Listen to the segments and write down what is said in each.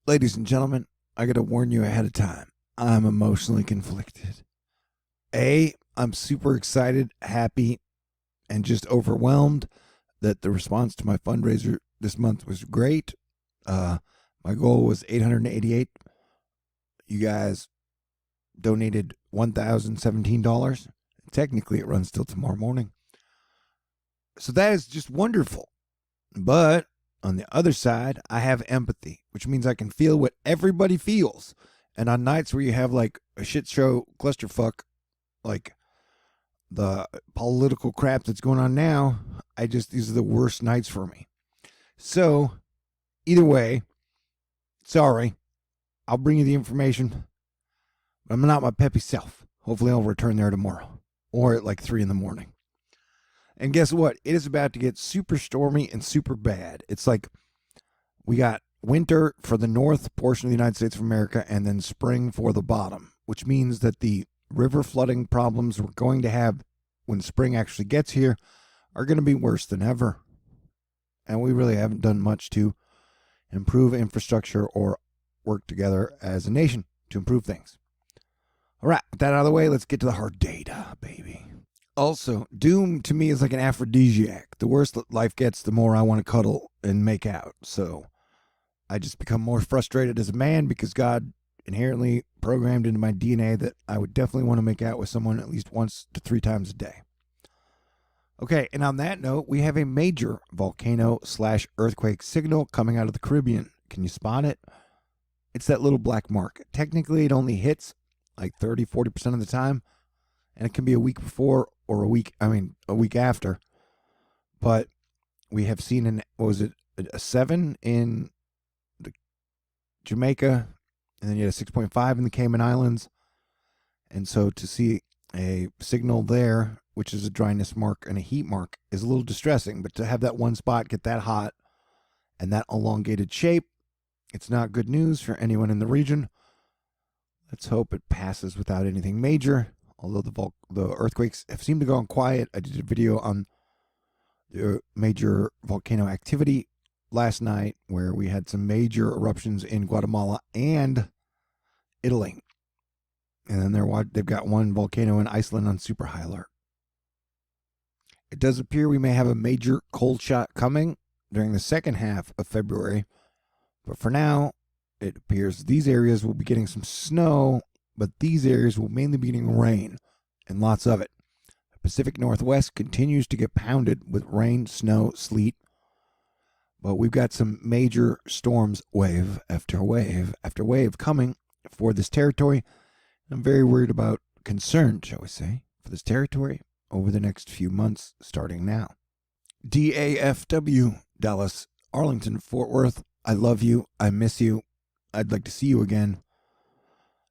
Ladies and gentlemen, I gotta warn you ahead of time. I'm emotionally conflicted. I'm super excited, happy, and just overwhelmed that the response to my fundraiser this month was great. My goal was 888. You guys donated $1,017. Technically, it runs till tomorrow morning. So that is just wonderful. But on the other side, I have empathy, which means I can feel what everybody feels. And on nights where you have like a shit show clusterfuck, like the political crap that's going on now, these are the worst nights for me. So, either way, sorry. I'll bring you the information. I'm not my peppy self. Hopefully, I'll return there tomorrow or at like 3 in the morning. And guess what? It is about to get super stormy and super bad. It's like we got winter for the north portion of the United States of America and then spring for the bottom, which means that the river flooding problems we're going to have when spring actually gets here are going to be worse than ever. And we really haven't done much to improve infrastructure or work together as a nation to improve things. All right, with that out of the way, let's get to the hard data, baby. Also, doom to me is like an aphrodisiac. The worse life gets, the more I want to cuddle and make out. So I just become more frustrated as a man because God inherently programmed into my DNA that I would definitely want to make out with someone at least once to 3 times a day. Okay, and on that note, we have a major volcano/earthquake signal coming out of the Caribbean. Can you spot it? It's that little black mark. Technically, it only hits like 30-40% of the time, and it can be a week before or a week after. But we have seen a 7 in the Jamaica, and then you had a 6.5 in the Cayman Islands. And so to see a signal there, which is a dryness mark and a heat mark, is a little distressing. But to have that one spot get that hot and that elongated shape, it's not good news for anyone in the region. Let's hope it passes without anything major. Although the earthquakes have seemed to go on quiet. I did a video on the major volcano activity last night where we had some major eruptions in Guatemala and Italy. And then they've got one volcano in Iceland on super high alert. It does appear we may have a major cold shot coming during the second half of February. But for now, it appears these areas will be getting some snow, but these areas will mainly be getting rain, and lots of it. The Pacific Northwest continues to get pounded with rain, snow, sleet. But we've got some major storms, wave after wave after wave, coming for this territory. I'm very concerned, shall we say, for this territory over the next few months, starting now. DAFW, Dallas, Arlington, Fort Worth, I love you. I miss you. I'd like to see you again.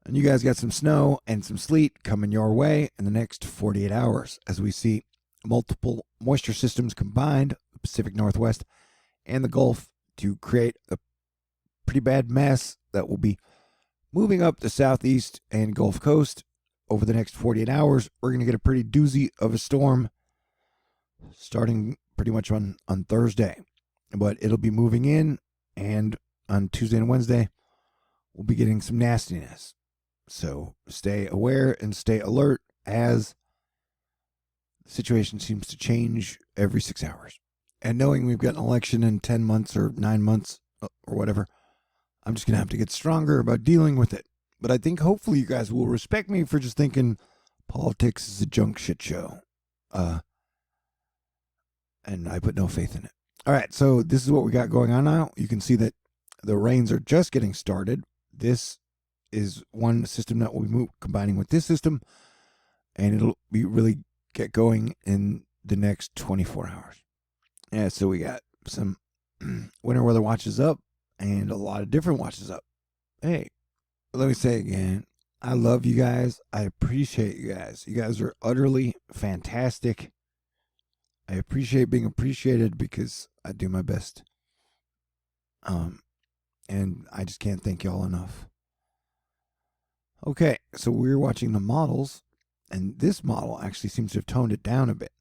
And you guys got some snow and some sleet coming your way in the next 48 hours as we see multiple moisture systems combined, the Pacific Northwest and the Gulf, to create a pretty bad mess that will be moving up the southeast and Gulf Coast over the next 48 hours. We're going to get a pretty doozy of a storm starting pretty much on Thursday. But it'll be moving in, and on Tuesday and Wednesday, we'll be getting some nastiness. So stay aware and stay alert as the situation seems to change every 6 hours. And knowing we've got an election in 10 months or 9 months or whatever, I'm just going to have to get stronger about dealing with it. But I think hopefully you guys will respect me for just thinking politics is a junk shit show. And I put no faith in it. All right, so this is what we got going on now. You can see that the rains are just getting started. This is one system that will be combining with this system, and it'll be really get going in the next 24 hours. Yeah, so we got some winter weather watches up and a lot of different watches up. Hey, let me say again, I love you guys. I appreciate you guys. You guys are utterly fantastic. I appreciate being appreciated because I do my best. And I just can't thank y'all enough. Okay, so we're watching the models, and this model actually seems to have toned it down a bit.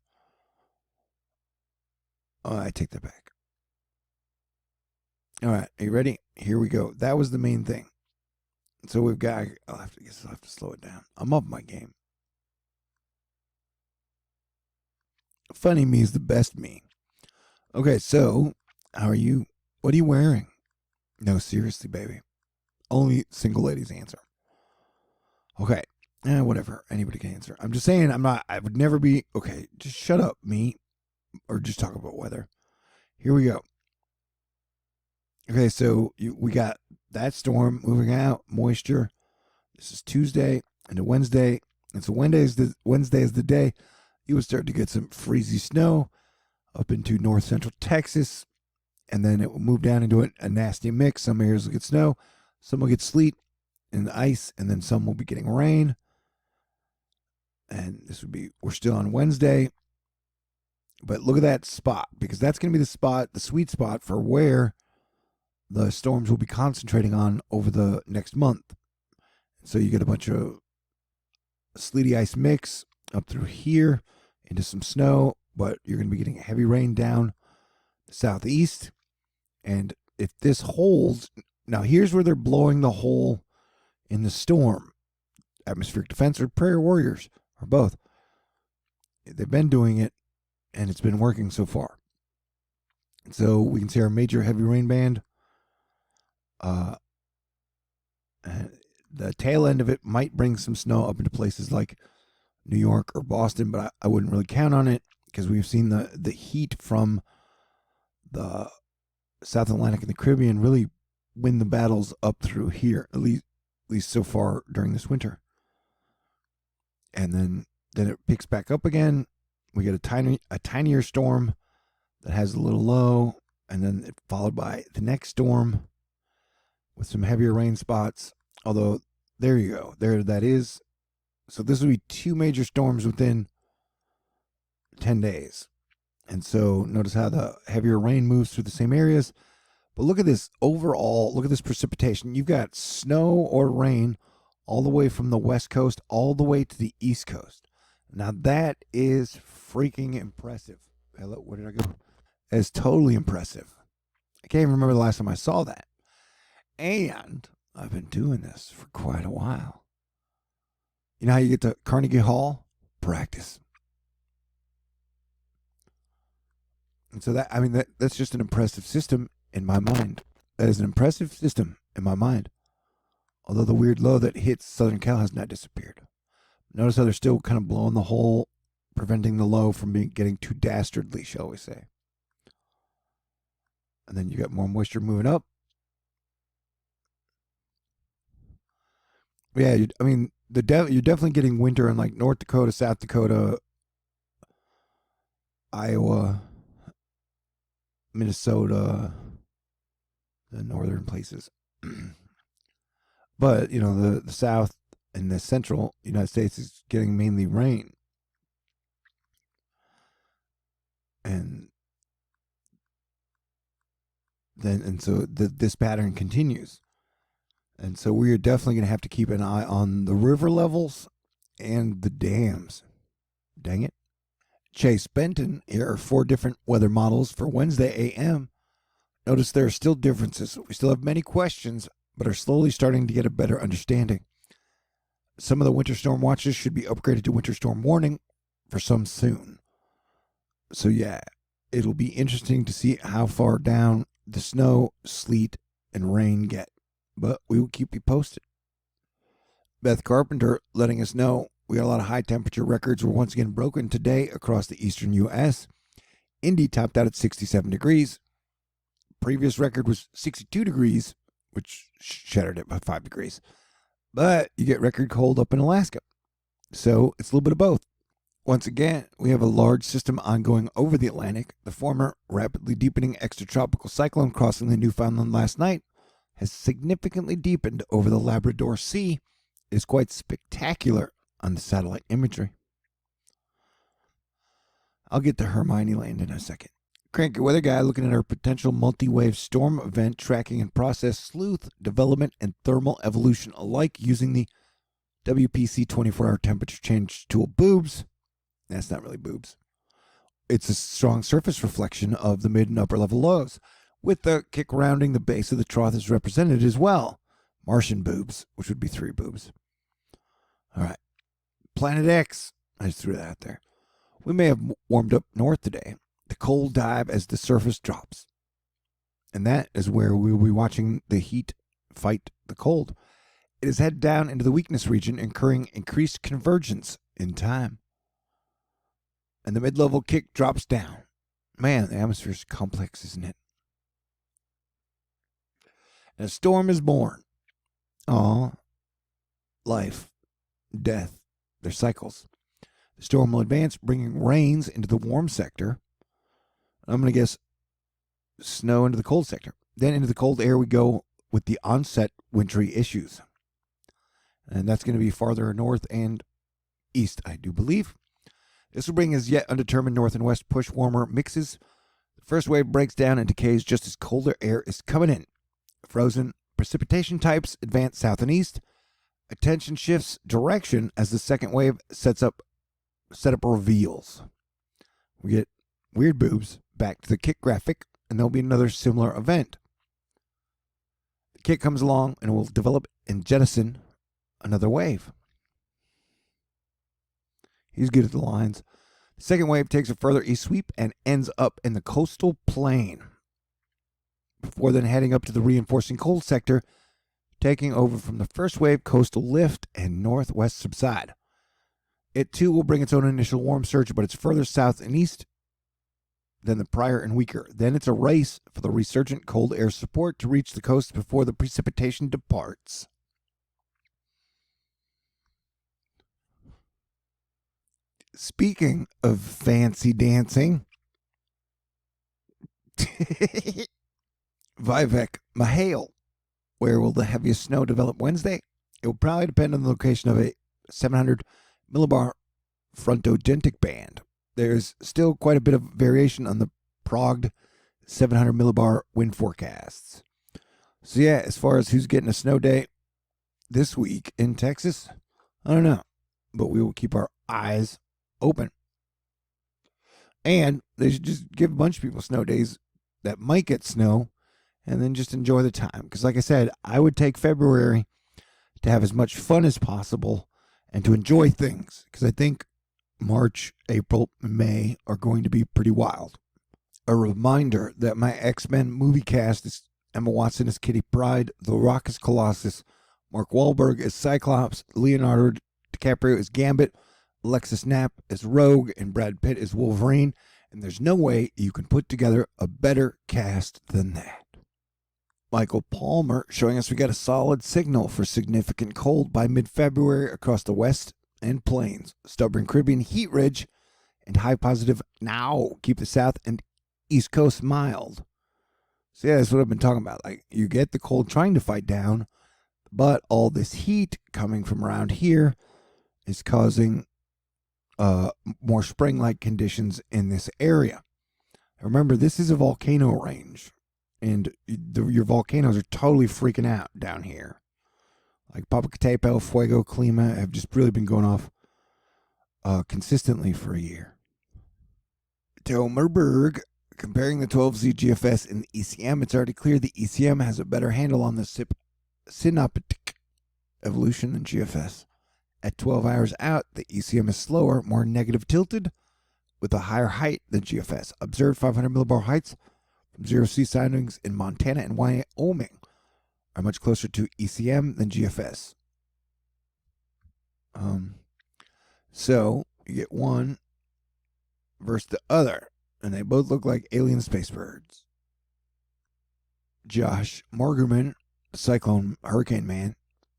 Oh, I take that back. All right, are you ready? Here we go. That was the main thing. So we've got, I'll have to slow it down. I'm up my game. Funny me is the best me. Okay, so how are you? What are you wearing? No, seriously, baby. Only single ladies answer. Okay. Whatever. Anybody can answer. I'm just saying I would never be, okay, just shut up, me. Or just talk about weather. Here we go. Okay, so we got that storm moving out, moisture. This is Tuesday into Wednesday. And so Wednesday is the day you would start to get some freezy snow up into north central Texas. And then it will move down into a nasty mix. Some areas will get snow, some will get sleet and ice, and then some will be getting rain. And we're still on Wednesday. But look at that spot, because that's going to be the sweet spot for where the storms will be concentrating on over the next month. So you get a bunch of sleety ice mix up through here into some snow, but you're going to be getting heavy rain down the southeast. And if this holds, now here's where they're blowing the hole in the storm. Atmospheric defense or prayer warriors, or both. They've been doing it, and it's been working so far. So we can see our major heavy rain band. The tail end of it might bring some snow up into places like New York or Boston, but I wouldn't really count on it because we've seen the heat from the South Atlantic and the Caribbean really win the battles up through here, at least so far during this winter. And then it picks back up again. We get a tinier storm that has a little low, and then it followed by the next storm with some heavier rain spots. Although, there you go. There that is. So this would be 2 major storms within 10 days. And so notice how the heavier rain moves through the same areas. But look at this overall. Look at this precipitation. You've got snow or rain all the way from the west coast all the way to the east coast. Now that is freaking impressive. Hello, where did I go? It's totally impressive. I can't even remember the last time I saw that. And I've been doing this for quite a while. You know how you get to Carnegie Hall? Practice. And so that's just an impressive system in my mind. That is an impressive system in my mind. Although the weird low that hits Southern Cal has not disappeared. Notice how they're still kind of blowing the hole, preventing the low from getting too dastardly, shall we say. And then you got more moisture moving up. Yeah, you're definitely getting winter in like North Dakota, South Dakota, Iowa, Minnesota, the northern places. But, the South and the central United States is getting mainly rain. And so this pattern continues. And so we are definitely going to have to keep an eye on the river levels and the dams. Dang it. Chase Benton, here are 4 different weather models for Wednesday AM. Notice there are still differences. We still have many questions, but are slowly starting to get a better understanding. Some of the winter storm watches should be upgraded to winter storm warning for some soon. So yeah, it'll be interesting to see how far down the snow, sleet, and rain get. But we will keep you posted. Beth Carpenter letting us know we got a lot of high temperature records were once again broken today across the eastern U.S. Indy topped out at 67 degrees. Previous record was 62 degrees, which shattered it by 5 degrees. But you get record cold up in Alaska. So it's a little bit of both. Once again, we have a large system ongoing over the Atlantic. The former rapidly deepening extratropical cyclone crossing the Newfoundland last night has significantly deepened over the Labrador Sea. It is quite spectacular on the satellite imagery. I'll get to Hermione Land in a second. Cranky Weather Guy looking at our potential multi-wave storm event tracking and process sleuth, development, and thermal evolution alike using the WPC 24-hour temperature change tool boobs. That's not really boobs. It's a strong surface reflection of the mid and upper level lows. with the kick rounding the base of the trough is represented as well. Martian boobs, which would be 3 boobs. All right. Planet X. I just threw that out there. We may have warmed up north today. The cold dive as the surface drops. And that is where we will be watching the heat fight the cold. It is headed down into the weakness region, incurring increased convergence in time. And the mid-level kick drops down. Man, the atmosphere is complex, isn't it? And a storm is born. Aw, life, death, their cycles. The storm will advance, bringing rains into the warm sector. I'm going to guess snow into the cold sector. Then into the cold air we go with the onset wintry issues. And that's going to be farther north and east, I do believe. This will bring as yet undetermined north and west push warmer mixes. The first wave breaks down and decays just as colder air is coming in. Frozen precipitation types advance south and east. Attention shifts direction as the second wave setup reveals. We get weird boobs back to the kick graphic, and there'll be another similar event. The kick comes along and will develop and jettison another wave. He's good at the lines. The second wave takes a further east sweep and ends up in the coastal plain, before then heading up to the reinforcing cold sector, taking over from the first wave coastal lift and northwest subside. It too will bring its own initial warm surge, but it's further south and east than the prior and weaker. Then it's a race for the resurgent cold air support to reach the coast before the precipitation departs. Speaking of fancy dancing, Vivek Mahale, where will the heaviest snow develop Wednesday? It will probably depend on the location of a 700 millibar frontogentic band. There's still quite a bit of variation on the progged 700 millibar wind forecasts. So yeah, as far as who's getting a snow day this week in Texas, I don't know, but we will keep our eyes open. And they should just give a bunch of people snow days that might get snow and then just enjoy the time. Because like I said, I would take February to have as much fun as possible and to enjoy things. Because I think March, April, and May are going to be pretty wild. A reminder that my X-Men movie cast is Emma Watson as Kitty Pryde, The Rock as Colossus, Mark Wahlberg as Cyclops, Leonardo DiCaprio as Gambit, Alexis Knapp as Rogue, and Brad Pitt as Wolverine, and there's no way you can put together a better cast than that. Michael Palmer showing us we got a solid signal for significant cold by mid-February across the west and plains. Stubborn Caribbean heat ridge and high positive now keep the south and east coast mild. So yeah, that's what I've been talking about. Like, you get the cold trying to fight down, but all this heat coming from around here is causing more spring-like conditions in this area. Remember, this is a volcano range, and your volcanoes are totally freaking out down here. Like Popocatépetl, Fuego, Clima have just really been going off consistently for a year. Tomerberg, comparing the 12Z GFS and the ECM, it's already clear the ECM has a better handle on the synoptic evolution than GFS. At 12 hours out, the ECM is slower, more negative tilted, with a higher height than GFS. Observed 500 millibar heights from 0C soundings in Montana and Wyoming are much closer to ECM than GFS. So you get one versus the other, and they both look like alien space birds. Josh Morgerman, Cyclone Hurricane Man.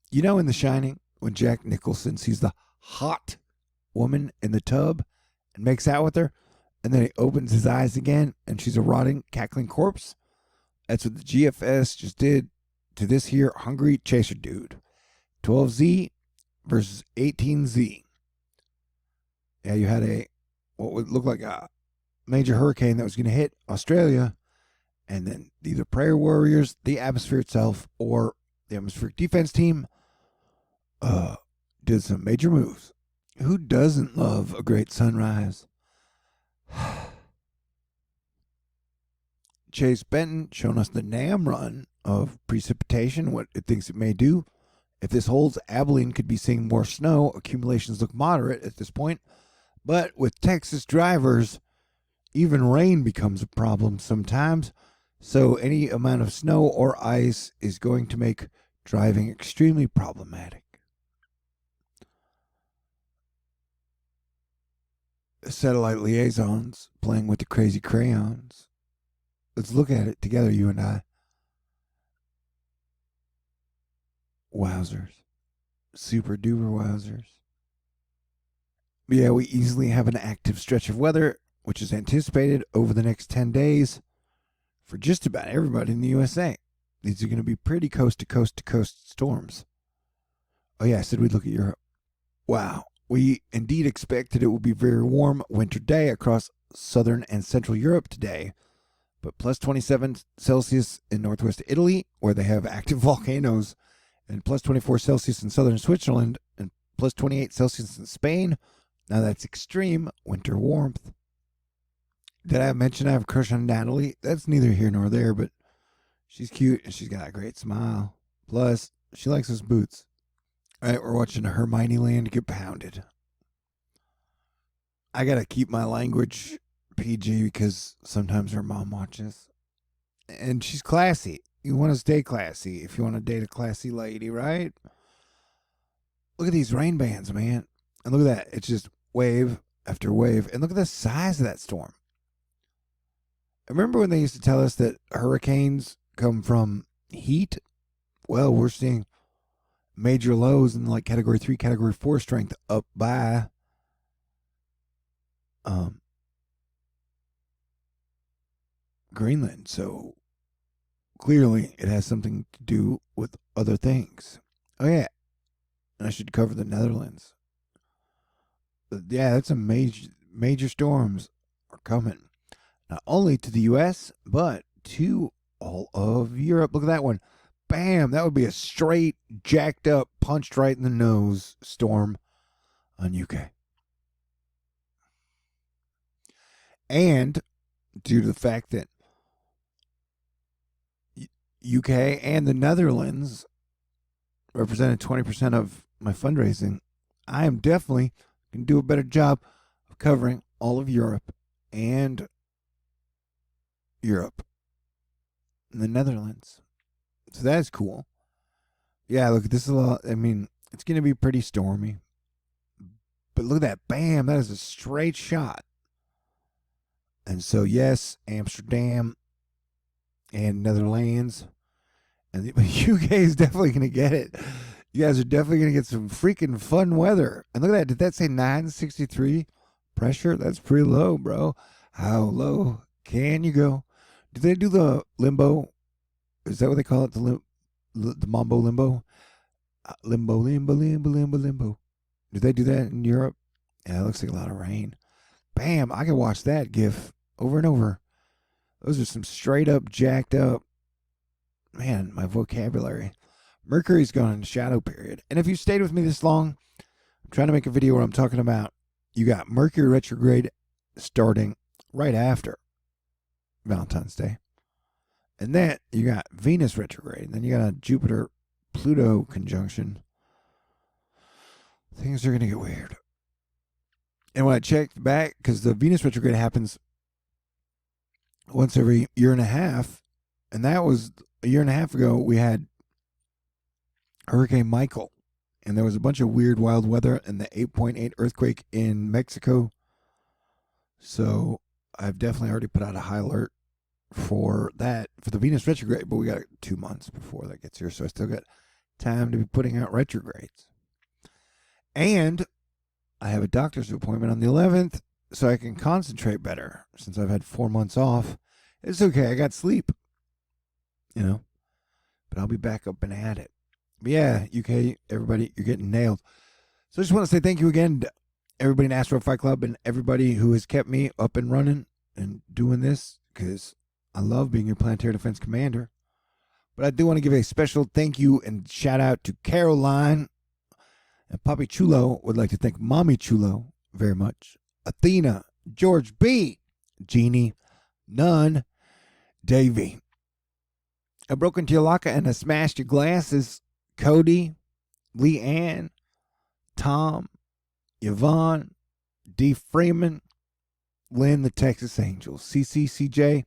You know in The Shining, when Jack Nicholson sees the hot woman in the tub and makes out with her, and then he opens his eyes again, and she's a rotting, cackling corpse? That's what the GFS just did to this here hungry chaser dude. 12Z versus 18Z. Yeah, you had what would look like a major hurricane that was going to hit Australia, and then either prayer warriors, the atmosphere itself, or the atmospheric defense team did some major moves. Who doesn't love a great sunrise? Chase Benton showing us the NAM run of precipitation, what it thinks it may do. If this holds, Abilene could be seeing more snow. Accumulations look moderate at this point. But with Texas drivers, even rain becomes a problem sometimes. So any amount of snow or ice is going to make driving extremely problematic. Satellite liaisons playing with the crazy crayons. Let's look at it together, you and I. Wowzers. Super duper wowzers. But yeah, we easily have an active stretch of weather, which is anticipated over the next 10 days for just about everybody in the USA. These are going to be pretty coast to coast to coast storms. Oh yeah, I said we'd look at Europe. Wow. We indeed expected it will be very warm winter day across southern and central Europe today, but plus 27 Celsius in northwest Italy, where they have active volcanoes, and plus 24 Celsius in southern Switzerland, and plus 28 Celsius in Spain. Now that's extreme winter warmth. Did I mention I have a crush on Natalie? That's neither here nor there, but she's cute and she's got a great smile. Plus, she likes those boots. All right, we're watching Hermione Land get pounded. I gotta keep my language PG because sometimes her mom watches. And she's classy. You want to stay classy if you want to date a classy lady, right? Look at these rain bands, man. And look at that. It's just wave after wave. And look at the size of that storm. Remember when they used to tell us that hurricanes come from heat? Well, we're seeing major lows in like category 3, category 4 strength up by Greenland. So clearly it has something to do with other things. Oh yeah. And I should cover the Netherlands. But yeah, that's a major storms are coming. Not only to the US, but to all of Europe. Look at that one. Bam! That would be a straight, jacked up, punched right in the nose storm on UK. And due to the fact that UK and the Netherlands represented 20% of my fundraising, I am definitely going to do a better job of covering all of Europe and the Netherlands. So that's cool. Yeah, look, this is a lot. I mean, it's going to be pretty stormy. But look at that. Bam. That is a straight shot. And so, yes, Amsterdam and Netherlands. And the UK is definitely going to get it. You guys are definitely going to get some freaking fun weather. And look at that. Did that say 963 pressure? That's pretty low, bro. How low can you go? Did they do the limbo? Is that what they call it? The mambo limbo? Limbo. Did they do that in Europe? Yeah, it looks like a lot of rain. Bam, I can watch that GIF over and over. Those are some straight up jacked up. Man, my vocabulary. Mercury's gone into shadow period. And if you stayed with me this long, I'm trying to make a video where I'm talking about you got Mercury retrograde starting right after Valentine's Day. And then you got Venus retrograde. And then you got a Jupiter-Pluto conjunction. Things are going to get weird. And when I checked back, because the Venus retrograde happens once every year and a half, and that was a year and a half ago, we had Hurricane Michael. And there was a bunch of weird, wild weather and the 8.8 earthquake in Mexico. So I've definitely already put out a high alert for that, for the Venus retrograde, but we got 2 months before that gets here, so I still got time to be putting out retrogrades. And I have a doctor's appointment on the 11th, so I can concentrate better since I've had 4 months off. It's okay, I got sleep, but I'll be back up and at it. But yeah, UK, everybody, you're getting nailed. So I just want to say thank you again to everybody in Astro Fight Club and everybody who has kept me up and running and doing this, because I love being your planetary defense commander. But I do want to give a special thank you and shout out to Caroline. And Papi Chulo would like to thank Mommy Chulo very much. Athena, George B, Jeannie, Nunn, Davey. I broke into your locker and I smashed your glasses. Cody, Leanne, Tom, Yvonne, D. Freeman, Lynn, the Texas Angels, CCCJ.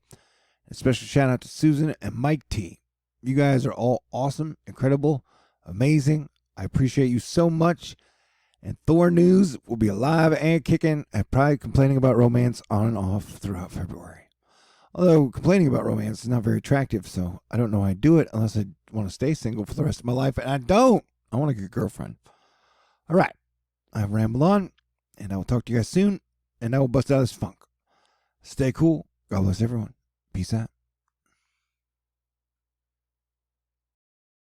A special shout out to Susan and Mike T. You guys are all awesome, incredible, amazing. I appreciate you so much. And THORnews will be alive and kicking and probably complaining about romance on and off throughout February. Although complaining about romance is not very attractive, so I don't know why I do it unless I want to stay single for the rest of my life. And I don't. I want to get a girlfriend. All right. I've rambled on, and I will talk to you guys soon, and I will bust out this funk. Stay cool. God bless everyone. Peace out.